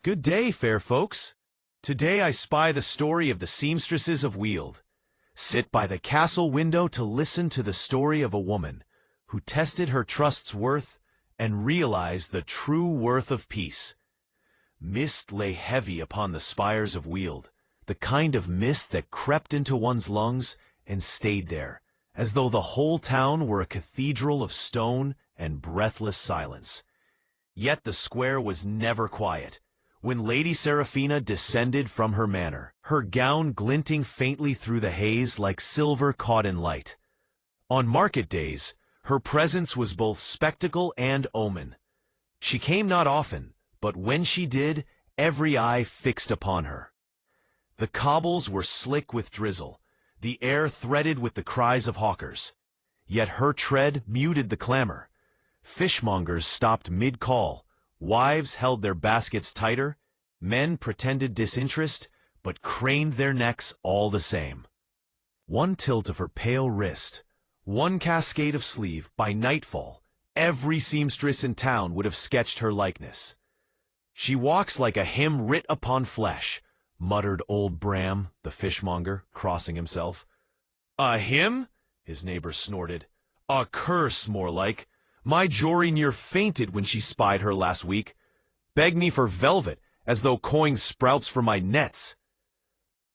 Good day, fair folks. Today I spy the story of the Seamstresses of Weald. Sit by the castle window to listen to the story of a woman who tested her trust's worth and realized the true worth of peace. Mist lay heavy upon the spires of Weald, the kind of mist that crept into one's lungs and stayed there, as though the whole town were a cathedral of stone and breathless silence. Yet the square was never quiet. When Lady Seraphina descended from her manor, her gown glinting faintly through the haze like silver caught in light. On market days, her presence was both spectacle and omen. She came not often, but when she did, every eye fixed upon her. The cobbles were slick with drizzle, the air threaded with the cries of hawkers. Yet her tread muted the clamor. Fishmongers stopped mid-call, wives held their baskets tighter, men pretended disinterest, but craned their necks all the same. One tilt of her pale wrist, one cascade of sleeve, by nightfall, every seamstress in town would have sketched her likeness. "She walks like a hymn writ upon flesh," muttered old Bram, the fishmonger, crossing himself. "A hymn?" his neighbor snorted. "A curse, more like. My Jory near fainted when she spied her last week. Begged me for velvet, as though coin sprouts from my nets."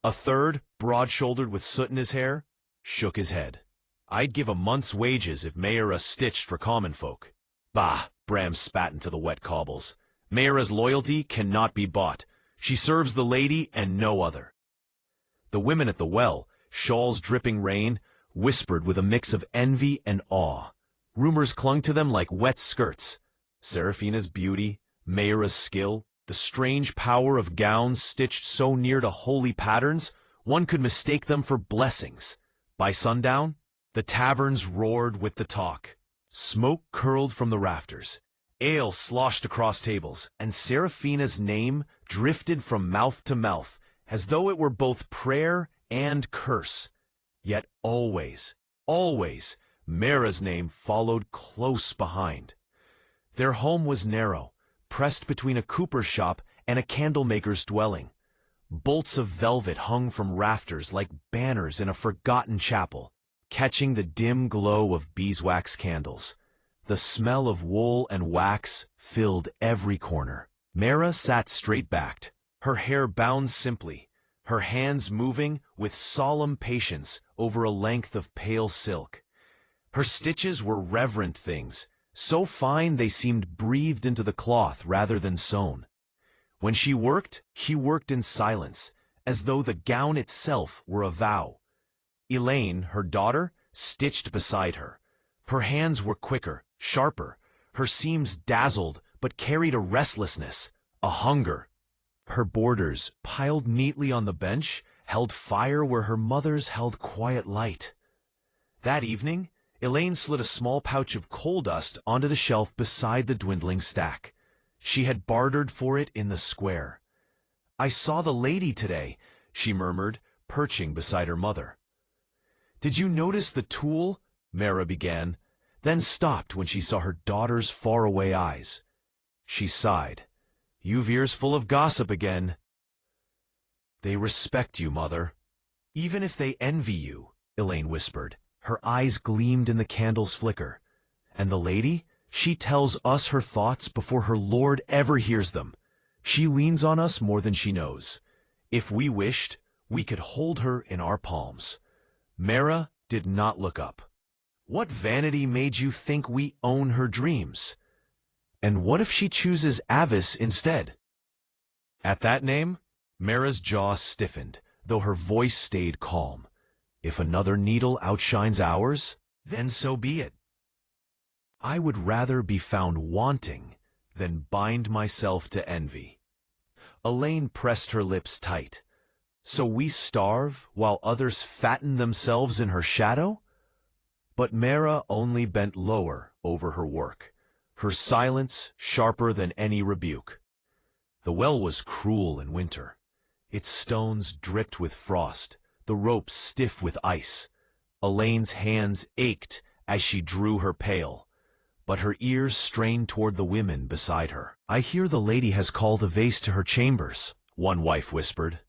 A third, broad-shouldered with soot in his hair, shook his head. "I'd give a month's wages if Maera stitched for common folk." "Bah!" Bram spat into the wet cobbles. "Maera's loyalty cannot be bought. She serves the lady and no other." The women at the well, shawls dripping rain, whispered with a mix of envy and awe. Rumors clung to them like wet skirts. Seraphina's beauty, Maera's skill, the strange power of gowns stitched so near to holy patterns, one could mistake them for blessings. By sundown, the taverns roared with the talk. Smoke curled from the rafters. Ale sloshed across tables, and Seraphina's name drifted from mouth to mouth, as though it were both prayer and curse. Yet always, Maera's name followed close behind. Their home was narrow, pressed between a cooper's shop and a candlemaker's dwelling. Bolts of velvet hung from rafters like banners in a forgotten chapel, catching the dim glow of beeswax candles. The smell of wool and wax filled every corner. Maera sat straight-backed, her hair bound simply, her hands moving with solemn patience over a length of pale silk. Her stitches were reverent things, so fine they seemed breathed into the cloth rather than sewn. When she worked in silence, as though the gown itself were a vow. Elayne, her daughter, stitched beside her. Her hands were quicker, sharper. Her seams dazzled, but carried a restlessness, a hunger. Her borders, piled neatly on the bench, held fire where her mother's held quiet light. That evening, Elayne slid a small pouch of coal dust onto the shelf beside the dwindling stack. She had bartered for it in the square. "I saw the lady today," she murmured, perching beside her mother. "Did you notice the tool?" Maera began, then stopped when she saw her daughter's faraway eyes. She sighed. "You've ears full of gossip again." "They respect you, mother." "Even if they envy you," Elayne whispered. Her eyes gleamed in the candle's flicker. "And the lady? She tells us her thoughts before her lord ever hears them. She leans on us more than she knows. If we wished, we could hold her in our palms." Maera did not look up. "What vanity made you think we own her dreams? And what if she chooses Avis instead?" At that name, Maera's jaw stiffened, though her voice stayed calm. "If another needle outshines ours, then so be it. I would rather be found wanting than bind myself to envy." Elayne pressed her lips tight. "So we starve while others fatten themselves in her shadow?" But Maera only bent lower over her work, her silence sharper than any rebuke. The well was cruel in winter. Its stones dripped with frost, the ropes stiff with ice. Elayne's hands ached as she drew her pail. but her ears strained toward the women beside her. "I hear the lady has called a vase to her chambers," one wife whispered.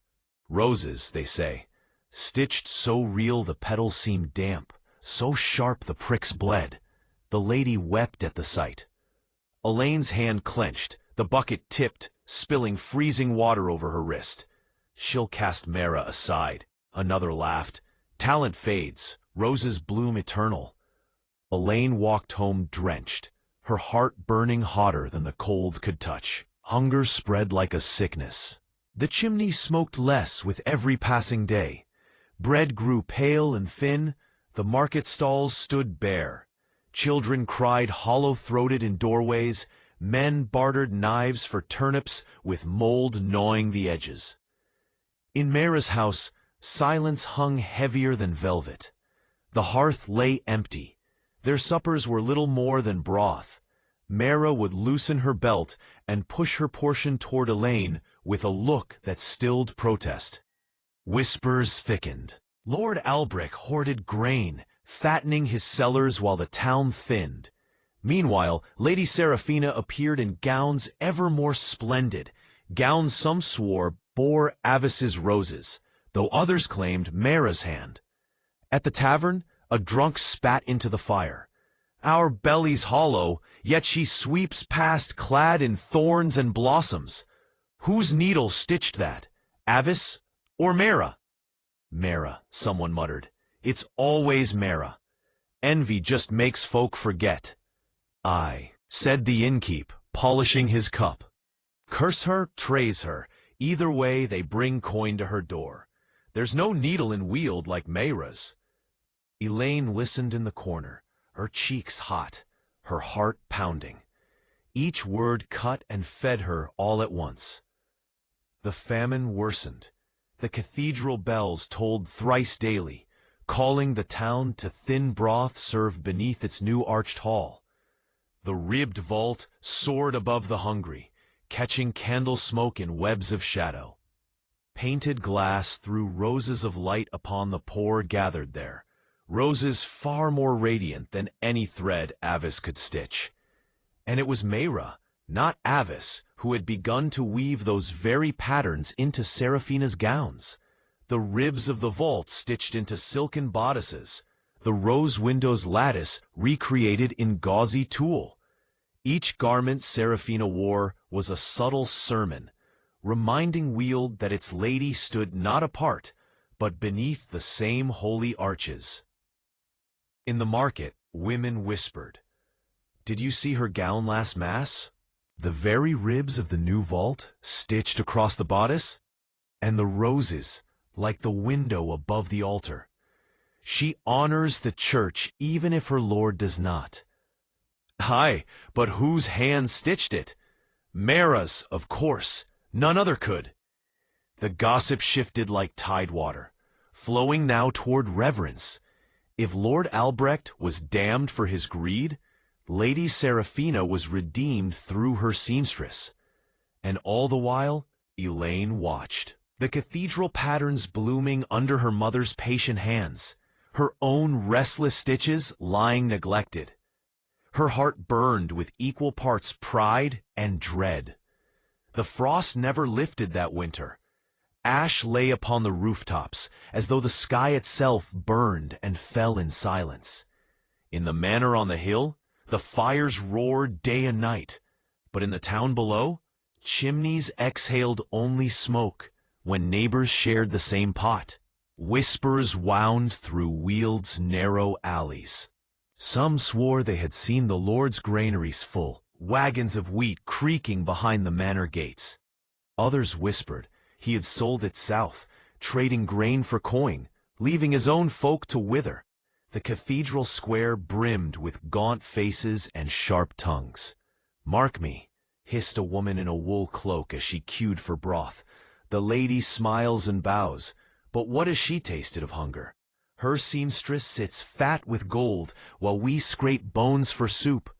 "Roses, they say, stitched so real the petals seemed damp, so sharp the pricks bled." The lady wept at the sight. Elayne's hand clenched, the bucket tipped, spilling freezing water over her wrist. "She'll cast Maera aside." Another laughed. "Talent fades, roses bloom eternal." Elayne walked home drenched, her heart burning hotter than the cold could touch. Hunger spread like a sickness. The chimney smoked less with every passing day. Bread grew pale and thin, the market stalls stood bare. Children cried hollow-throated in doorways, men bartered knives for turnips with mold gnawing the edges. In Maera's house, silence hung heavier than velvet. The hearth lay empty. Their suppers were little more than broth. Maera would loosen her belt and push her portion toward Elayne with a look that stilled protest. Whispers thickened. Lord Albrecht hoarded grain, fattening his cellars while the town thinned. Meanwhile, Lady Seraphina appeared in gowns ever more splendid, gowns some swore bore Avis's roses, though others claimed Maera's hand. At the tavern, a drunk spat into the fire. "Our belly's hollow, yet she sweeps past clad in thorns and blossoms. Whose needle stitched that, Avis or Maera?" "Maera," someone muttered. "It's always Maera. Envy just makes folk forget." "Aye," said the innkeep, polishing his cup. "Curse her, traze her. Either way, they bring coin to her door. There's no needle in Weald like Maera's." Elayne listened in the corner, her cheeks hot, her heart pounding. Each word cut and fed her all at once. The famine worsened. The cathedral bells tolled thrice daily, calling the town to thin broth served beneath its new arched hall. The ribbed vault soared above the hungry, catching candle smoke in webs of shadow. Painted glass threw roses of light upon the poor gathered there, roses far more radiant than any thread Avis could stitch. And it was Maera, not Avis, who had begun to weave those very patterns into Seraphina's gowns. The ribs of the vault stitched into silken bodices, the rose window's lattice recreated in gauzy tulle. Each garment Seraphina wore was a subtle sermon, reminding Weald that its lady stood not apart, but beneath the same holy arches. In the market, women whispered, "Did you see her gown last Mass? The very ribs of the new vault, stitched across the bodice? And the roses, like the window above the altar. She honors the church even if her Lord does not." "Aye, but whose hand stitched it?" "Maera's, of course. None other could." The gossip shifted like tidewater, flowing now toward reverence. If Lord Albrecht was damned for his greed, Lady Seraphina was redeemed through her seamstress. And all the while, Elayne watched, the cathedral patterns blooming under her mother's patient hands, her own restless stitches lying neglected. Her heart burned with equal parts pride and dread. The frost never lifted that winter. Ash lay upon the rooftops, as though the sky itself burned and fell in silence. In the manor on the hill, the fires roared day and night, but in the town below, chimneys exhaled only smoke when neighbors shared the same pot. Whispers wound through Weald's narrow alleys. Some swore they had seen the Lord's granaries full, wagons of wheat creaking behind the manor gates. Others whispered he had sold it south, trading grain for coin, leaving his own folk to wither. The cathedral square brimmed with gaunt faces and sharp tongues. "Mark me," hissed a woman in a wool cloak as she queued for broth. "The lady smiles and bows, but what has she tasted of hunger? Her seamstress sits fat with gold, while we scrape bones for soup."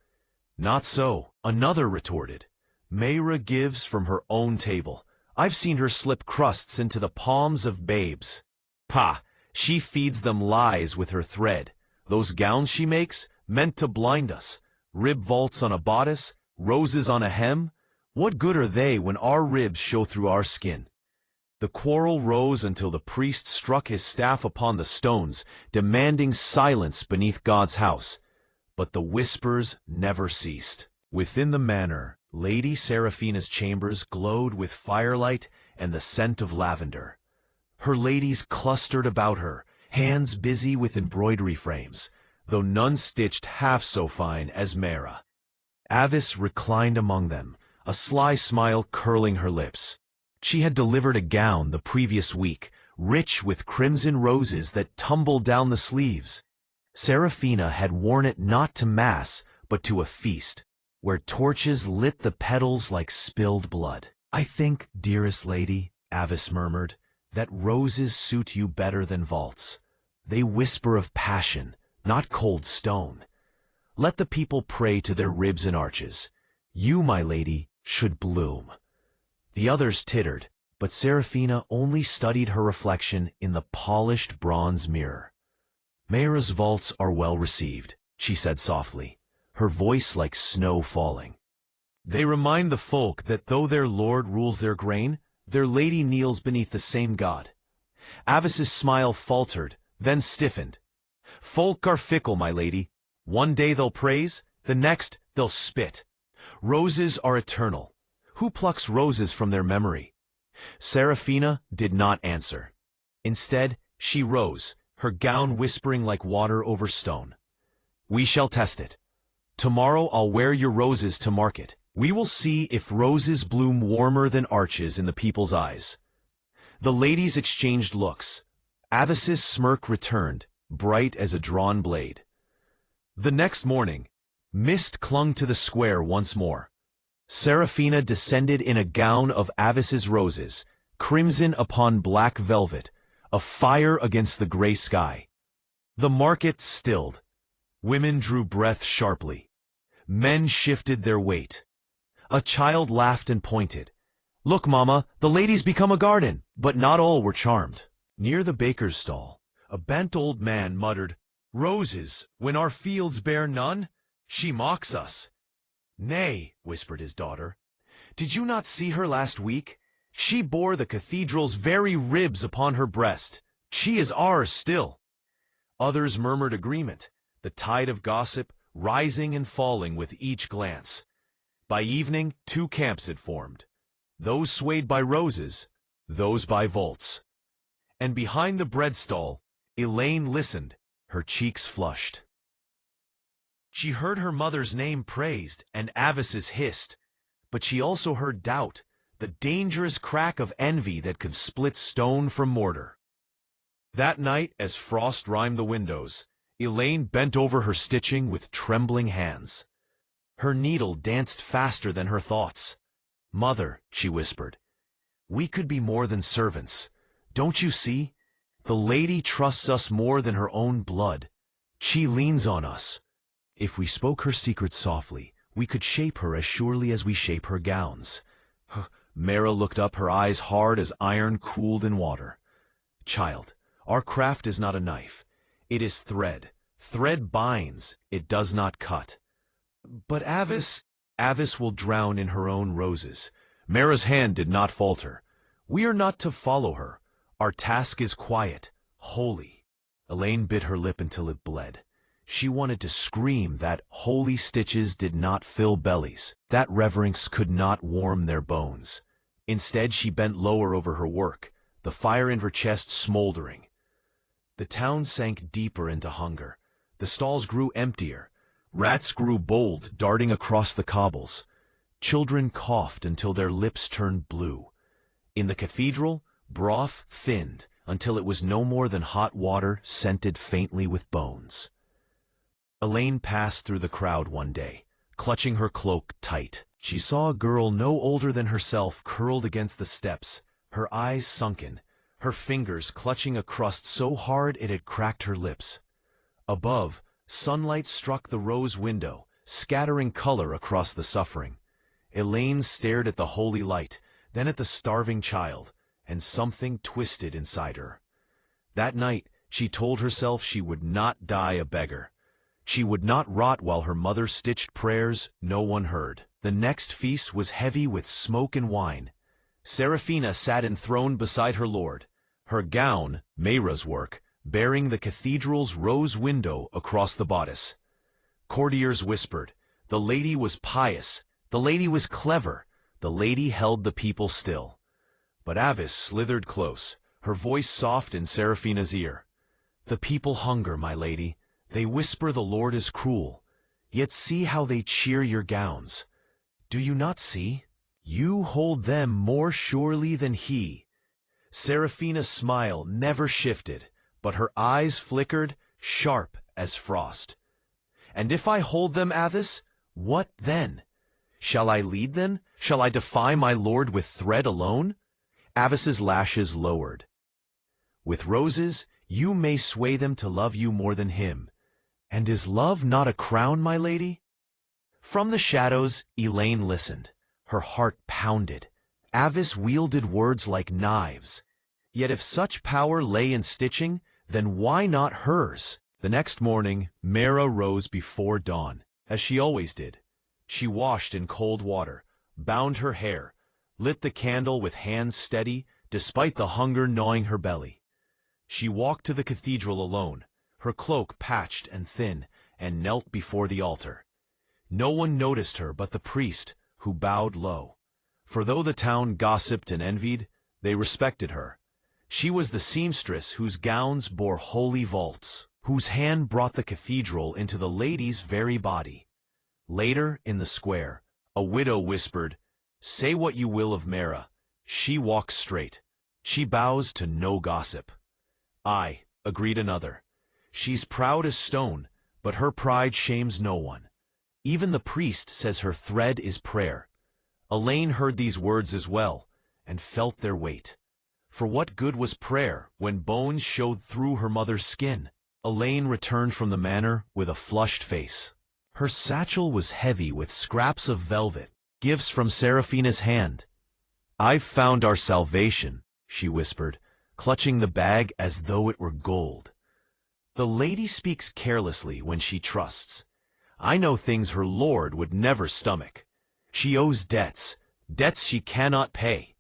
"Not so," another retorted. "Maera gives from her own table. I've seen her slip crusts into the palms of babes." "Pah! She feeds them lies with her thread. Those gowns she makes, meant to blind us. Rib vaults on a bodice, roses on a hem. What good are they when our ribs show through our skin? The quarrel rose until the priest struck his staff upon the stones, demanding silence beneath God's house. But the whispers never ceased. Within the manor, Lady Seraphina's chambers glowed with firelight and the scent of lavender. Her ladies clustered about her, hands busy with embroidery frames, though none stitched half so fine as Maera. Avis reclined among them, a sly smile curling her lips. She had delivered a gown the previous week, rich with crimson roses that tumbled down the sleeves. Seraphina had worn it not to mass, but to a feast, where torches lit the petals like spilled blood. "I think, dearest lady," Avis murmured, "that roses suit you better than vaults. They whisper of passion, not cold stone. Let the people pray to their ribs and arches. You, my lady, should bloom." The others tittered, but Seraphina only studied her reflection in the polished bronze mirror. "Maera's vaults are well received," she said softly, her voice like snow falling. "They remind the folk that though their lord rules their grain, their lady kneels beneath the same God." Avis's smile faltered, then stiffened. "Folk are fickle, my lady. One day they'll praise, the next they'll spit. Roses are eternal. Who plucks roses from their memory?" Seraphina did not answer. Instead, she rose, her gown whispering like water over stone. "We shall test it. Tomorrow I'll wear your roses to market. We will see if roses bloom warmer than arches in the people's eyes." The ladies exchanged looks. Avis's smirk returned, bright as a drawn blade. The next morning, mist clung to the square once more. Seraphina descended in a gown of Avis's roses, crimson upon black velvet, a fire against the gray sky. The market stilled. Women drew breath sharply. Men shifted their weight. A child laughed and pointed. "Look, Mama, the ladies become a garden." But not all were charmed. Near the baker's stall, a bent old man muttered, "Roses, when our fields bear none? She mocks us." "Nay," whispered his daughter. "Did you not see her last week? She bore the cathedral's very ribs upon her breast. She is ours still." Others murmured agreement, the tide of gossip rising and falling with each glance. By evening, two camps had formed, those swayed by roses, those by vaults. And behind the bread stall, Elayne listened, her cheeks flushed. She heard her mother's name praised and Avis's hissed, but she also heard doubt, the dangerous crack of envy that could split stone from mortar. That night, as frost rimed the windows, Elayne bent over her stitching with trembling hands. Her needle danced faster than her thoughts. "Mother," she whispered, "we could be more than servants. Don't you see? The lady trusts us more than her own blood. She leans on us. If we spoke her secret softly, we could shape her as surely as we shape her gowns." Maera looked up, her eyes hard as iron cooled in water. "Child, our craft is not a knife. It is thread. Thread binds, it does not cut." "But Avis will drown in her own roses." Maera's hand did not falter. "We are not to follow her. Our task is quiet, holy." Elayne bit her lip until it bled. She wanted to scream that holy stitches did not fill bellies, that reverence could not warm their bones. Instead, she bent lower over her work, the fire in her chest smoldering. The town sank deeper into hunger. The stalls grew emptier. Rats grew bold, darting across the cobbles. Children coughed until their lips turned blue. In the cathedral, broth thinned until it was no more than hot water scented faintly with bones. Elayne passed through the crowd one day, clutching her cloak tight. She saw a girl no older than herself curled against the steps, her eyes sunken, her fingers clutching a crust so hard it had cracked her lips. Above, sunlight struck the rose window, scattering color across the suffering. Elayne stared at the holy light, then at the starving child, and something twisted inside her. That night, she told herself she would not die a beggar. She would not rot while her mother stitched prayers no one heard. The next feast was heavy with smoke and wine. Seraphina sat enthroned beside her lord, her gown, Maera's work, bearing the cathedral's rose window across the bodice. Courtiers whispered, the lady was pious, the lady was clever, the lady held the people still. But Avis slithered close, her voice soft in Seraphina's ear. The people hunger, my lady. They whisper the Lord is cruel. Yet see how they cheer your gowns. Do you not see? You hold them more surely than he. Seraphina's smile never shifted, but her eyes flickered, sharp as frost. And if I hold them, Avis, what then? Shall I lead them? Shall I defy my lord with thread alone? Avis's lashes lowered. With roses, you may sway them to love you more than him. And is love not a crown, my lady? From the shadows, Elayne listened. Her heart pounded. Avis wielded words like knives. Yet if such power lay in stitching, then why not hers? The next morning, Maera rose before dawn, as she always did. She washed in cold water, bound her hair, lit the candle with hands steady, despite the hunger gnawing her belly. She walked to the cathedral alone, her cloak patched and thin, and knelt before the altar. No one noticed her but the priest, who bowed low. For though the town gossiped and envied, they respected her. She was the seamstress whose gowns bore holy vaults, whose hand brought the cathedral into the lady's very body. Later, in the square, a widow whispered, "Say what you will of Maera, she walks straight. She bows to no gossip." "Aye," agreed another. "She's proud as stone, but her pride shames no one. Even the priest says her thread is prayer." Elayne heard these words as well, and felt their weight. For what good was prayer when bones showed through her mother's skin? Elayne returned from the manor with a flushed face. Her satchel was heavy with scraps of velvet, gifts from Seraphina's hand. "I've found our salvation," she whispered, clutching the bag as though it were gold. "The lady speaks carelessly when she trusts. I know things her lord would never stomach. She owes debts, debts she cannot pay.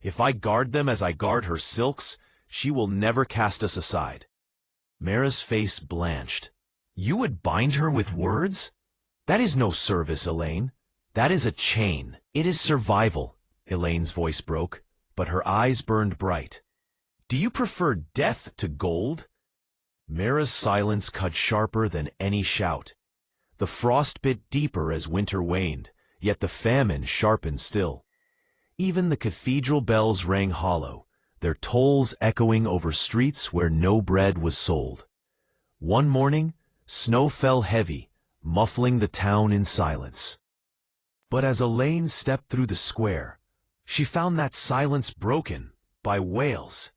If I guard them as I guard her silks, she will never cast us aside." Maera's face blanched. "You would bind her with words? That is no service, Elayne. That is a chain. It is survival." Elayne's voice broke, but her eyes burned bright. "Do you prefer death to gold?" Maera's silence cut sharper than any shout. The frost bit deeper as winter waned, yet the famine sharpened still. Even the cathedral bells rang hollow, their tolls echoing over streets where no bread was sold. One morning, snow fell heavy, muffling the town in silence. But as Elayne stepped through the square, she found that silence broken by wails.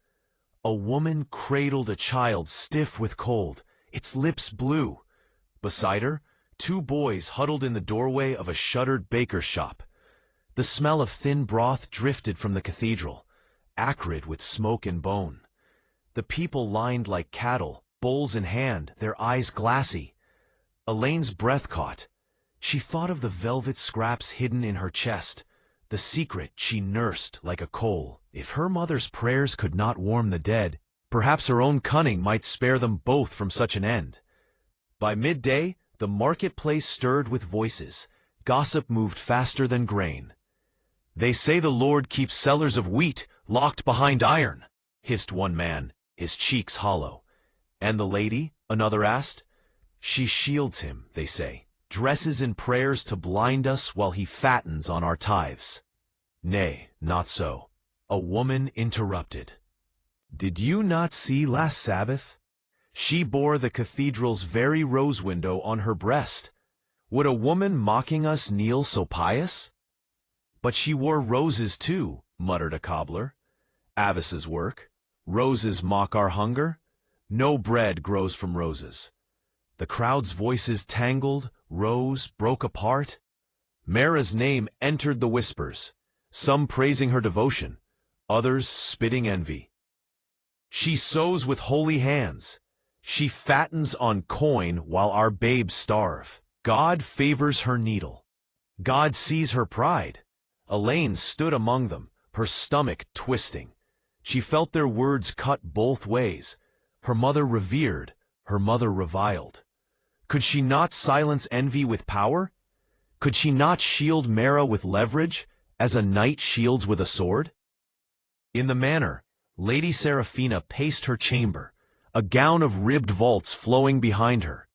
A woman cradled a child stiff with cold, its lips blue. Beside her, two boys huddled in the doorway of a shuttered baker's shop. The smell of thin broth drifted from the cathedral, acrid with smoke and bone. The people lined like cattle, bowls in hand, their eyes glassy. Elayne's breath caught. She thought of the velvet scraps hidden in her chest, the secret she nursed like a coal. If her mother's prayers could not warm the dead, perhaps her own cunning might spare them both from such an end. By midday, the marketplace stirred with voices. Gossip moved faster than grain. "They say the Lord keeps sellers of wheat locked behind iron," hissed one man, his cheeks hollow. "And the lady?" another asked. "She shields him, they say, dresses in prayers to blind us while he fattens on our tithes." "Nay, not so," a woman interrupted. "Did you not see last Sabbath? She bore the cathedral's very rose window on her breast. Would a woman mocking us kneel so pious?" "But she wore roses too," muttered a cobbler. "Avis's work. Roses mock our hunger. No bread grows from roses." The crowd's voices tangled, rose, broke apart. Maera's name entered the whispers, some praising her devotion, others spitting envy. "She sews with holy hands. She fattens on coin while our babes starve. God favors her needle. God sees her pride. Elayne stood among them, her stomach twisting. She felt their words cut both ways. Her mother revered, her mother reviled. Could she not silence envy with power? Could she not shield Maera with leverage, as a knight shields with a sword? In the manor, Lady Seraphina paced her chamber, a gown of ribbed vaults flowing behind her.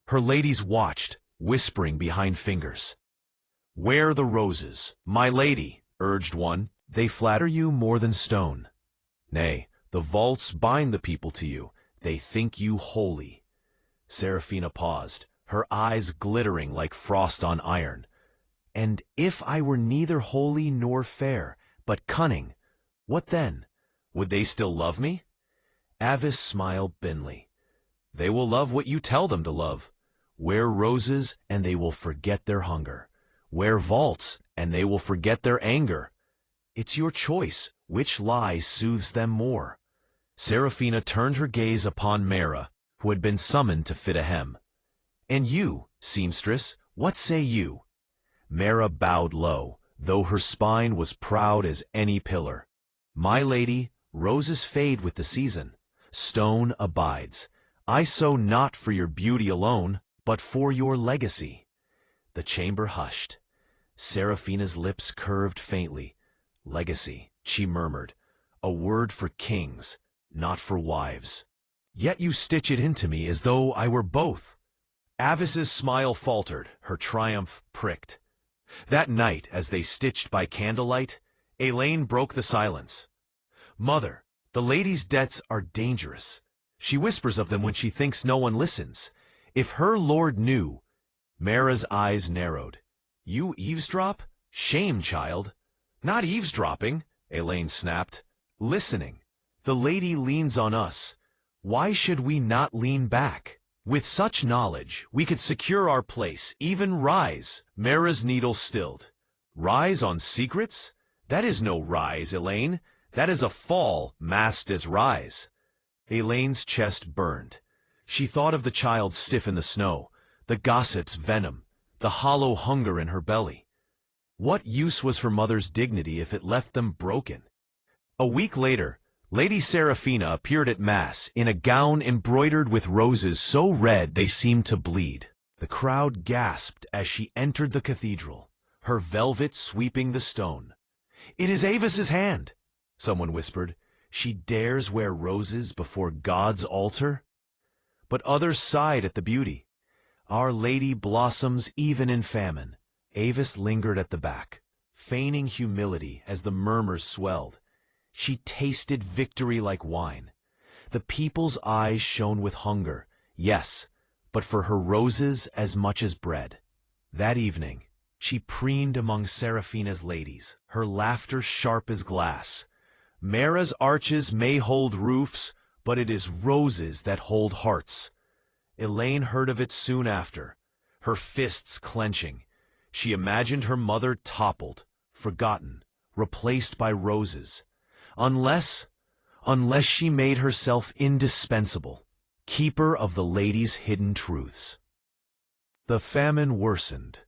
Her ladies watched, whispering behind fingers. "Wear the roses, my lady," urged one. "They flatter you more than stone." "Nay, the vaults bind the people to you. They think you holy." Seraphina paused, her eyes glittering like frost on iron. "And if I were neither holy nor fair, but cunning, what then? Would they still love me?" Avis smiled thinly. "They will love what you tell them to love. Wear roses, and they will forget their hunger. Wear vaults, and they will forget their anger. It's your choice which lie soothes them more." Seraphina turned her gaze upon Maera, who had been summoned to fit a hem. "And you, seamstress, what say you?" Maera bowed low, though her spine was proud as any pillar. "My lady, roses fade with the season. Stone abides. I sow not for your beauty alone, but for your legacy." The chamber hushed. Seraphina's lips curved faintly. "Legacy," she murmured, "a word for kings, not for wives. Yet you stitch it into me as though I were both." Avis's smile faltered, her triumph pricked. That night, as they stitched by candlelight, Elayne broke the silence. "Mother, the lady's debts are dangerous. She whispers of them when she thinks no one listens. If her lord knew—" Maera's eyes narrowed. "You eavesdrop? Shame, child." "Not eavesdropping," Elayne snapped. "Listening. The lady leans on us. Why should we not lean back? With such knowledge, we could secure our place, even rise." Maera's needle stilled. "Rise on secrets? That is no rise, Elayne. That is a fall masked as rise." Elayne's chest burned. She thought of the child stiff in the snow, the gossip's venom, the hollow hunger in her belly. What use was her mother's dignity if it left them broken? A week later, Lady Seraphina appeared at Mass in a gown embroidered with roses so red they seemed to bleed. The crowd gasped as she entered the cathedral, her velvet sweeping the stone. "It is Avis's hand," someone whispered. "She dares wear roses before God's altar?" But others sighed at the beauty. Our Lady blossoms even in famine. Avis lingered at the back, feigning humility as the murmurs swelled. She tasted victory like wine. The people's eyes shone with hunger, yes, but for her roses as much as bread. That evening, she preened among Seraphina's ladies, her laughter sharp as glass. "Maera's arches may hold roofs, but it is roses that hold hearts." Elayne heard of it soon after, her fists clenching. She imagined her mother toppled, forgotten, replaced by roses. Unless she made herself indispensable, keeper of the lady's hidden truths. The famine worsened.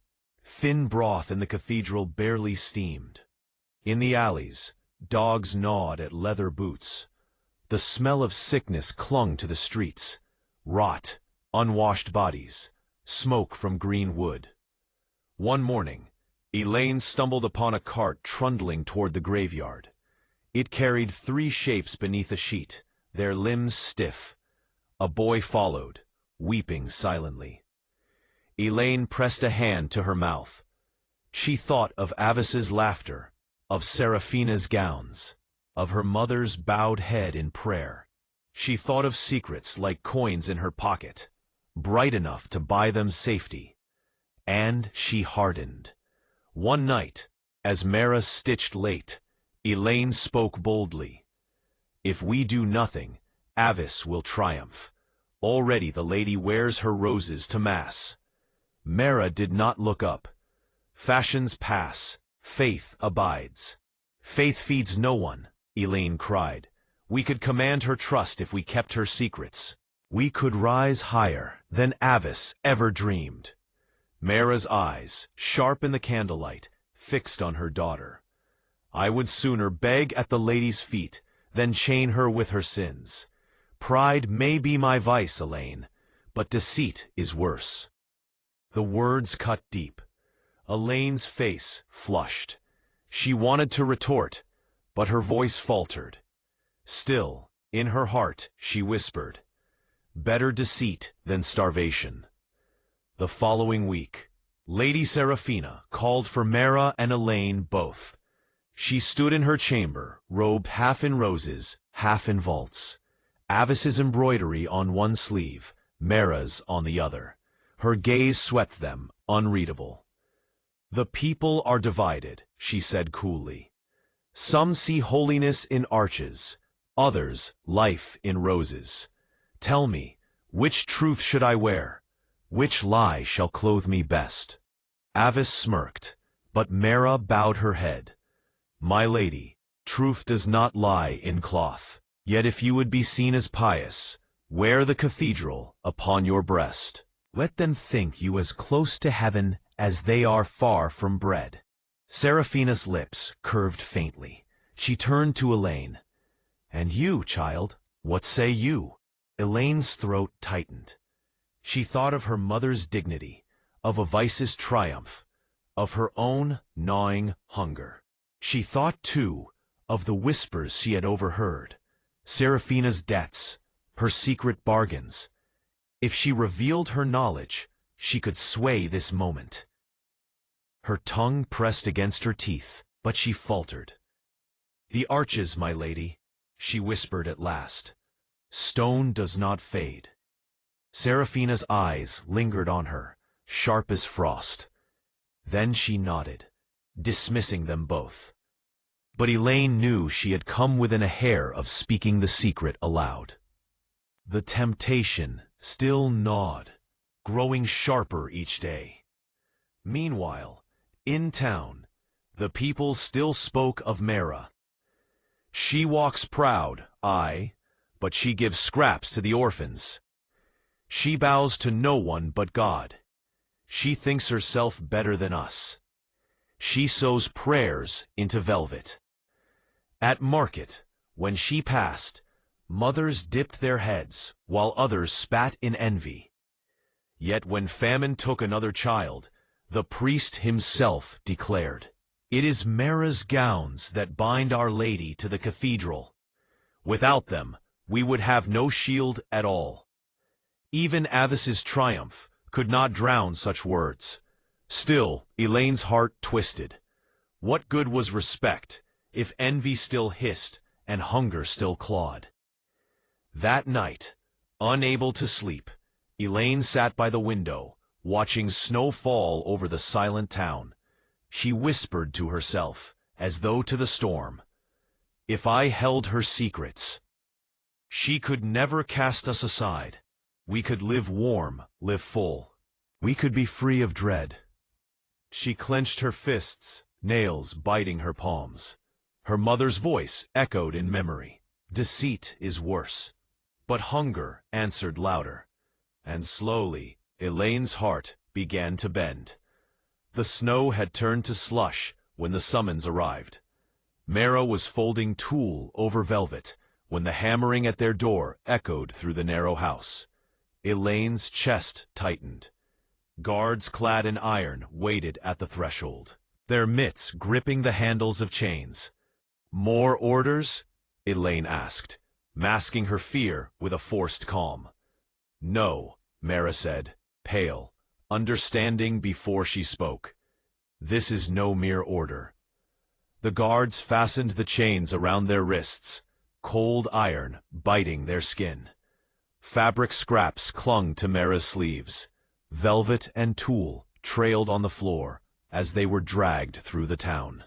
Thin broth in the cathedral barely steamed. In the alleys, dogs gnawed at leather boots. The smell of sickness clung to the streets. Rot, unwashed bodies, smoke from green wood. One morning, Elayne stumbled upon a cart trundling toward the graveyard. It carried 3 shapes beneath a sheet, their limbs stiff. A boy followed, weeping silently. Elayne pressed a hand to her mouth. She thought of Avis's laughter, of Seraphina's gowns, of her mother's bowed head in prayer. She thought of secrets like coins in her pocket, bright enough to buy them safety. And she hardened. One night, as Maera stitched late, Elayne spoke boldly. "If we do nothing, Avis will triumph. Already the lady wears her roses to Mass." Maera did not look up. "Fashions pass, faith abides." "Faith feeds no one," Elayne cried. "We could command her trust if we kept her secrets." We could rise higher than Avis ever dreamed. Maera's eyes, sharp in the candlelight, fixed on her daughter. I would sooner beg at the lady's feet than chain her with her sins. Pride may be my vice, Elayne, but deceit is worse. The words cut deep. Elayne's face flushed. She wanted to retort, but her voice faltered. Still, in her heart, she whispered, "Better deceit than starvation." The following week, Lady Seraphina called for Maera and Elayne both. She stood in her chamber, robed half in roses, half in vaults. Avis's embroidery on one sleeve, Maera's on the other. Her gaze swept them, unreadable. "The people are divided," she said coolly. "Some see holiness in arches, others life in roses. Tell me, which truth should I wear? Which lie shall clothe me best?" Avis smirked, but Maera bowed her head. "My lady, truth does not lie in cloth. Yet if you would be seen as pious, wear the cathedral upon your breast. Let them think you as close to heaven as they are far from bread." Seraphina's lips curved faintly. She turned to Elayne. "And you, child, what say you?" Elayne's throat tightened. She thought of her mother's dignity, of a vice's triumph, of her own gnawing hunger. She thought, too, of the whispers she had overheard, Seraphina's debts, her secret bargains. If she revealed her knowledge, she could sway this moment. Her tongue pressed against her teeth, but she faltered. "The arches, my lady," she whispered at last. "Stone does not fade." Seraphina's eyes lingered on her, sharp as frost. Then she nodded, dismissing them both. But Elayne knew she had come within a hair of speaking the secret aloud. The temptation still gnawed, growing sharper each day. Meanwhile, in town, the people still spoke of Maera. "She walks proud, aye, but she gives scraps to the orphans. She bows to no one but God. She thinks herself better than us. She sews prayers into velvet." At market, when she passed, mothers dipped their heads, while others spat in envy. Yet when famine took another child, the priest himself declared, "It is Maera's gowns that bind Our Lady to the cathedral. Without them, we would have no shield at all." Even Avis's triumph could not drown such words. Still, Elayne's heart twisted. What good was respect if envy still hissed and hunger still clawed? That night, unable to sleep, Elayne sat by the window, watching snow fall over the silent town. She whispered to herself, as though to the storm, "If I held her secrets, she could never cast us aside. We could live warm, live full. We could be free of dread." She clenched her fists, nails biting her palms. Her mother's voice echoed in memory. "Deceit is worse." But hunger answered louder. And slowly, Elayne's heart began to bend. The snow had turned to slush when the summons arrived. Maera was folding tulle over velvet when the hammering at their door echoed through the narrow house. Elayne's chest tightened. Guards clad in iron waited at the threshold, their mitts gripping the handles of chains. "More orders?" Elayne asked, masking her fear with a forced calm. "No," Maera said, pale, understanding before she spoke. "This is no mere order." The guards fastened the chains around their wrists, cold iron biting their skin. Fabric scraps clung to Maera's sleeves. Velvet and tulle trailed on the floor as they were dragged through the town.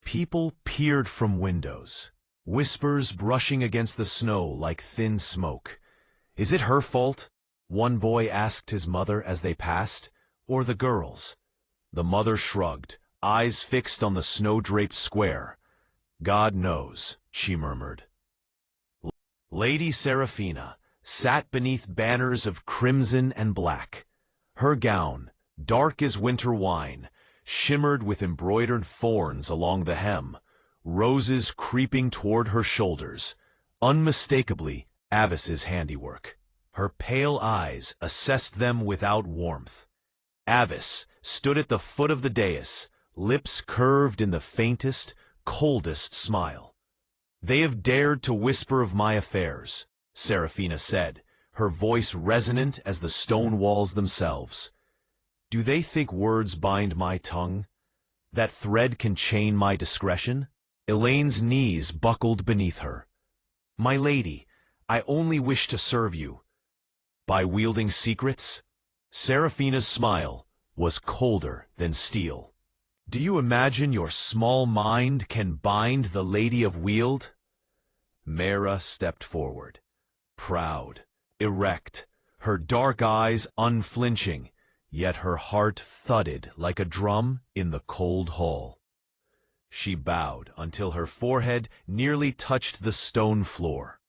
People peered from windows, whispers brushing against the snow like thin smoke. "Is it her fault?" one boy asked his mother as they passed, "or the girls?" The mother shrugged, eyes fixed on the snow-draped square. "God knows," she murmured. Lady Seraphina, sat beneath banners of crimson and black. Her gown, dark as winter wine, shimmered with embroidered thorns along the hem, roses creeping toward her shoulders, unmistakably Avis's handiwork. Her pale eyes assessed them without warmth. Avis stood at the foot of the dais, lips curved in the faintest, coldest smile. "They have dared to whisper of my affairs," Seraphina said, her voice resonant as the stone walls themselves. "Do they think words bind my tongue? That thread can chain my discretion?" Elayne's knees buckled beneath her. "My lady, I only wish to serve you." "By wielding secrets?" Seraphina's smile was colder than steel. "Do you imagine your small mind can bind the Lady of Weald?" Maera stepped forward, proud, erect, her dark eyes unflinching, yet her heart thudded like a drum in the cold hall. She bowed until her forehead nearly touched the stone floor.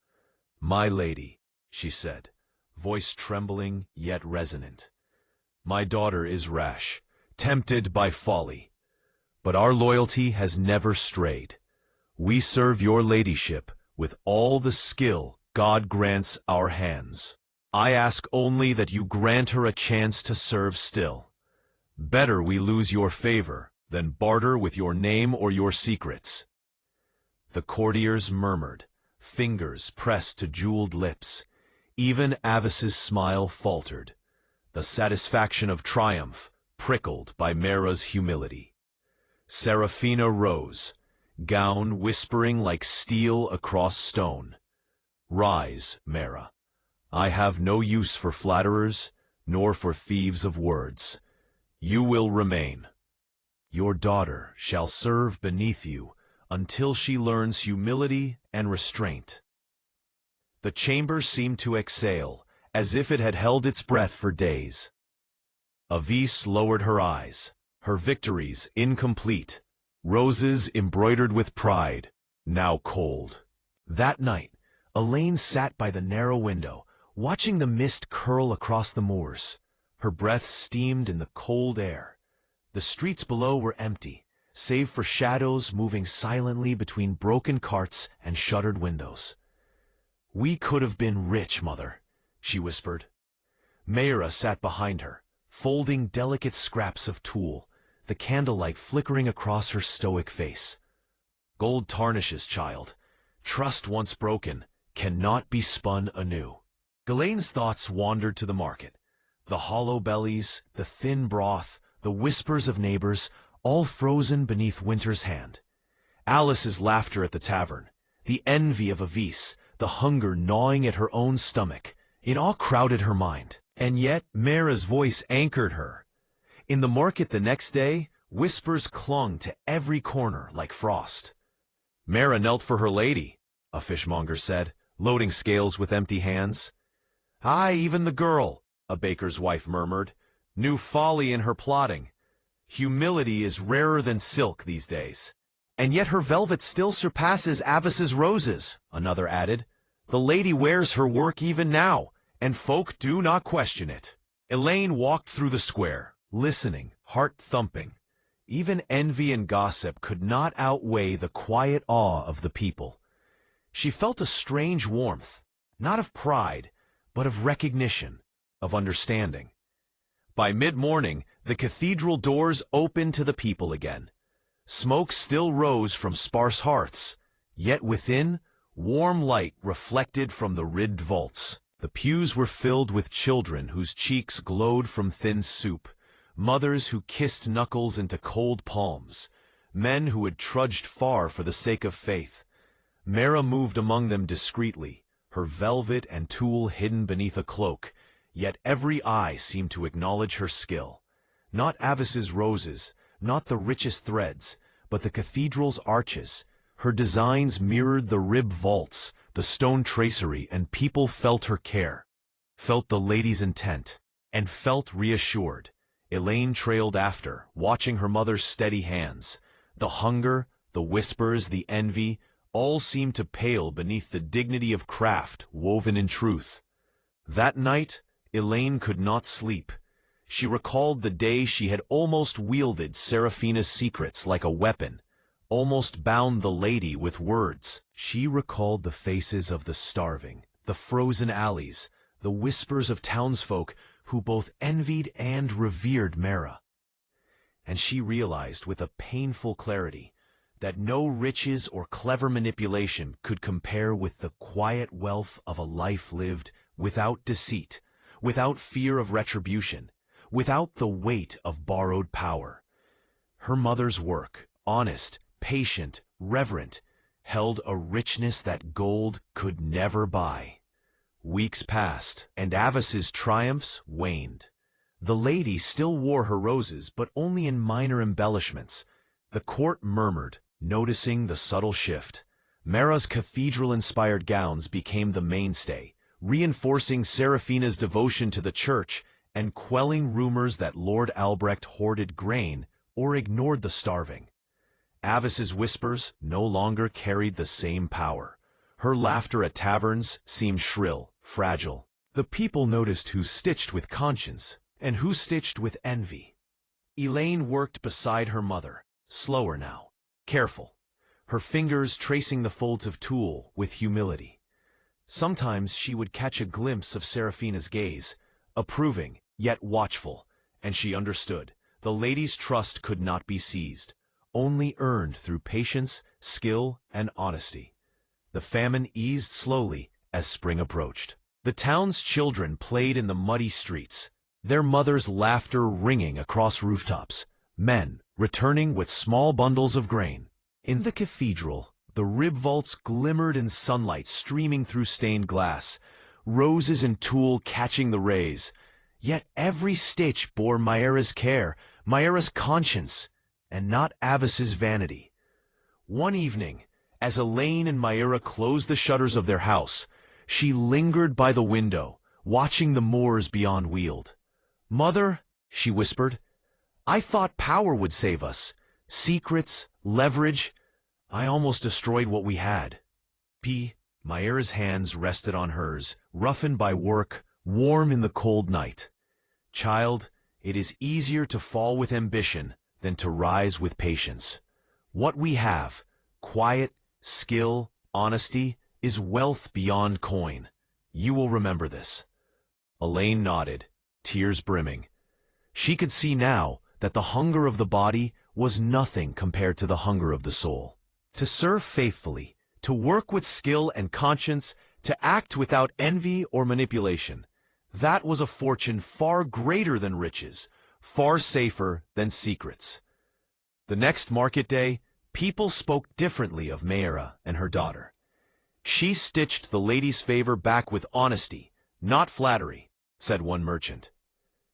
"My lady," she said, voice trembling yet resonant, "my daughter is rash, tempted by folly. But our loyalty has never strayed. We serve your ladyship with all the skill God grants our hands. I ask only that you grant her a chance to serve still. Better we lose your favor than barter with your name or your secrets." The courtiers murmured, fingers pressed to jeweled lips. Even Avis's smile faltered, the satisfaction of triumph prickled by Maera's humility. Seraphina rose, gown whispering like steel across stone. "Rise, Maera. I have no use for flatterers, nor for thieves of words. You will remain. Your daughter shall serve beneath you until she learns humility and restraint." The chamber seemed to exhale, as if it had held its breath for days. Avis lowered her eyes, her victories incomplete, roses embroidered with pride, now cold. That night, Elayne sat by the narrow window, watching the mist curl across the moors. Her breath steamed in the cold air. The streets below were empty, save for shadows moving silently between broken carts and shuttered windows. "We could have been rich, Mother," she whispered. Maera sat behind her, folding delicate scraps of tulle, the candlelight flickering across her stoic face. "Gold tarnishes, child. Trust once broken cannot be spun anew." Elayne's thoughts wandered to the market. The hollow bellies, the thin broth, the whispers of neighbors, all frozen beneath winter's hand. Alice's laughter at the tavern, the envy of Avis, the hunger gnawing at her own stomach, it all crowded her mind. And yet Maera's voice anchored her. In the market the next day, whispers clung to every corner like frost. "Maera knelt for her lady," a fishmonger said, loading scales with empty hands. "Aye, even the girl," a baker's wife murmured, "knew folly in her plotting. Humility is rarer than silk these days." "And yet her velvet still surpasses Avis's roses," another added. "The lady wears her work even now, and folk do not question it." Elayne walked through the square, listening, heart thumping. Even envy and gossip could not outweigh the quiet awe of the people. She felt a strange warmth, not of pride, but of recognition, of understanding. By mid-morning, the cathedral doors opened to the people again. Smoke still rose from sparse hearths, yet within, warm light reflected from the ribbed vaults. The pews were filled with children whose cheeks glowed from thin soup, mothers who kissed knuckles into cold palms, men who had trudged far for the sake of faith. Maera moved among them discreetly, her velvet and tulle hidden beneath a cloak, yet every eye seemed to acknowledge her skill. Not Avis's roses, not the richest threads, but the cathedral's arches. Her designs mirrored the rib vaults, the stone tracery, and people felt her care, felt the lady's intent, and felt reassured. Elayne trailed after, watching her mother's steady hands. The hunger, the whispers, the envy, all seemed to pale beneath the dignity of craft woven in truth. That night, Elayne could not sleep. She recalled the day she had almost wielded Seraphina's secrets like a weapon, almost bound the lady with words. She recalled the faces of the starving, the frozen alleys, the whispers of townsfolk who both envied and revered Maera. And she realized with a painful clarity that no riches or clever manipulation could compare with the quiet wealth of a life lived without deceit, without fear of retribution, without the weight of borrowed power. Her mother's work, honest, patient, reverent, held a richness that gold could never buy. Weeks passed, and Avis's triumphs waned. The lady still wore her roses, but only in minor embellishments. The court murmured, noticing the subtle shift. Maera's cathedral-inspired gowns became the mainstay, reinforcing Seraphina's devotion to the church and quelling rumors that Lord Albrecht hoarded grain or ignored the starving. Avis's whispers no longer carried the same power. Her laughter at taverns seemed shrill, fragile. The people noticed who stitched with conscience and who stitched with envy. Elayne worked beside her mother, slower now, careful, her fingers tracing the folds of tulle with humility. Sometimes she would catch a glimpse of Seraphina's gaze, approving, yet watchful, and she understood. The lady's trust could not be seized, only earned through patience, skill, and honesty. The famine eased slowly as spring approached. The town's children played in the muddy streets, their mothers' laughter ringing across rooftops, men returning with small bundles of grain. In the cathedral, the rib vaults glimmered in sunlight streaming through stained glass, roses and tulle catching the rays. Yet every stitch bore Maera's care, Maera's conscience, and not Avis's vanity. One evening, as Elayne and Maera closed the shutters of their house, she lingered by the window, watching the moors beyond Weald. "Mother," she whispered, "I thought power would save us. Secrets, leverage. I almost destroyed what we had." Maera's hands rested on hers, roughened by work, warm in the cold night. "Child, it is easier to fall with ambition than to rise with patience. What we have, quiet, skill, honesty, is wealth beyond coin. You will remember this." Elayne nodded, tears brimming. She could see now that the hunger of the body was nothing compared to the hunger of the soul. To serve faithfully, to work with skill and conscience, to act without envy or manipulation, that was a fortune far greater than riches, far safer than secrets. The next market day, people spoke differently of Maera and her daughter. "She stitched the lady's favor back with honesty, not flattery," said one merchant.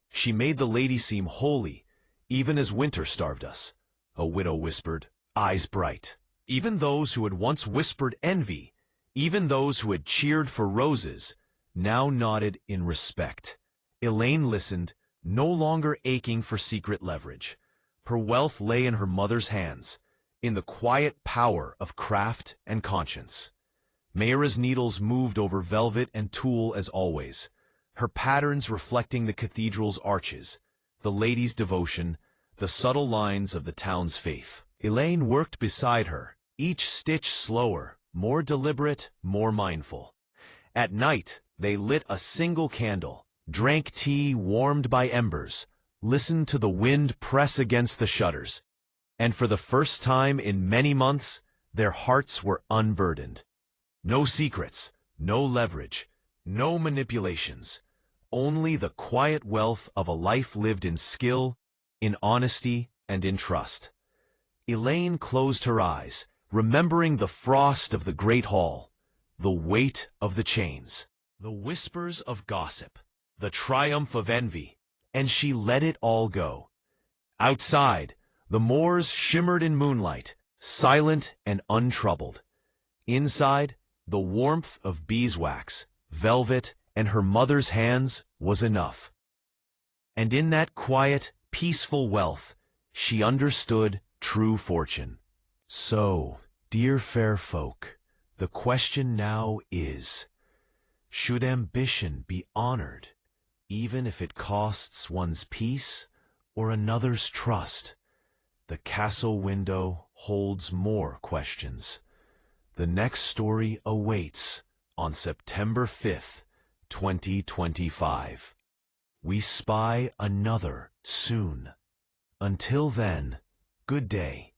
"She made the lady seem holy, even as winter starved us," a widow whispered, eyes bright. Even those who had once whispered envy, even those who had cheered for roses, now nodded in respect. Elayne listened, no longer aching for secret leverage. Her wealth lay in her mother's hands, in the quiet power of craft and conscience. Maera's needles moved over velvet and tulle as always, her patterns reflecting the cathedral's arches, the lady's devotion, the subtle lines of the town's faith. Elayne worked beside her, each stitch slower, more deliberate, more mindful. At night, they lit a single candle, drank tea warmed by embers, listened to the wind press against the shutters, and for the first time in many months, their hearts were unburdened. No secrets, no leverage, no manipulations, only the quiet wealth of a life lived in skill, in honesty, and in trust. Elayne closed her eyes, remembering the frost of the great hall, the weight of the chains, the whispers of gossip, the triumph of envy, and she let it all go. Outside, the moors shimmered in moonlight, silent and untroubled. Inside, the warmth of beeswax, velvet, and her mother's hands was enough. And in that quiet, peaceful wealth, she understood true fortune. So, dear fair folk, the question now is, Should ambition be honored, even if it costs one's peace or another's trust? The castle window holds more questions. The next story awaits on September 5th, 2025. We spy another soon. Until then, good day.